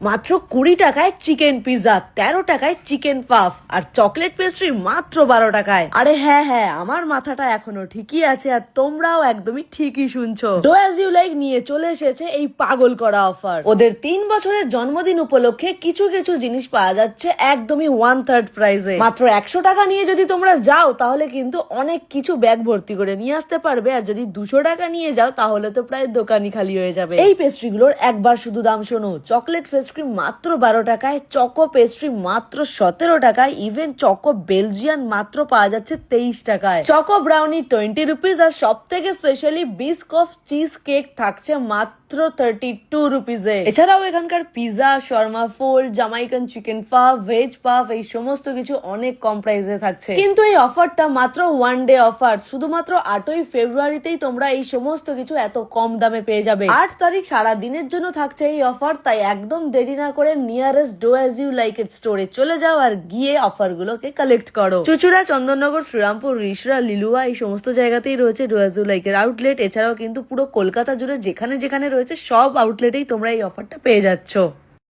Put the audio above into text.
মাত্র 20 টাকায় chicken pizza, 13 টাকায় চিকেন পাফ আর চকলেট পেস্ট্রি মাত্র 12 টাকায়। আরে হ্যাঁ, আমার মাথাটা এখনো ঠিকই আছে আর তোমরাও একদমই ঠিকই শুনছো। ডো অ্যাজ ইউ লাইক নিয়ে চলে এসেছে এই পাগল করা অফার। ওদের 3 বছরের জন্মদিন উপলক্ষে কিছু কিছু জিনিস পাওয়া যাচ্ছে একদমই 1/3 প্রাইসে। মাত্র 100 টাকা নিয়ে যদি তোমরা যাও তাহলে কিন্তু অনেক কিছু ব্যাগ ভর্তি করে নিয়ে আসতে পারবে, আর যদি 200 টাকা নিয়ে যাও তাহলে তো প্রায় দোকানই খালি হয়ে যাবে। এই পেস্ট্রিগুলোর একবার শুধু দাম শোনো। চকলেট পেস্ট্রি মাত্র 12 টাকায়, চকো পেস্ট্রি মাত্র 17 টাকায়, ইভেন চকো বেলজিয়ান মাত্র পাওয়া যাচ্ছে 23 টাকায়, চকো ব্রাউনি 20 রুপিস, আর সব থেকে specially bisque of cheese cake থাকছে মাত্র 32 রুপিসে। এছাড়াও এখানকার pizza, Sharma fold, Jamaican chicken puff, veg puff এই সমস্ত কিছু অনেক কম প্রাইসে থাকছে। কিন্তু এই অফারটা মাত্র 1 ডে অফার। শুধুমাত্র 8ই ফেব্রুয়ারিতেই তোমরা এই সমস্ত কিছু এত কম দামে পেয়ে যাবে। 8 তারিখ সারা দিনের জন্য থাকছে এই অফার, তাই একদম দেরি না করে nearest dough as you like it স্টোরে চলে যাও আর গিয়ে অফার গুলোকে কালেক্ট করো। চুচুড়া, চন্দননগর, শ্রীরামপুর, রিসরা, লিলুয়া এই সমস্ত জায়গাতেই রয়েছে ডো অ্যাজ ইউ লাইক এর আউটলেট। এছাড়াও কিন্তু পুরো কলকাতা জুড়ে যেখানে যেখানে রয়েছে সব আউটলেটেই তোমরা এই অফারটা পেয়ে যাচ্ছ।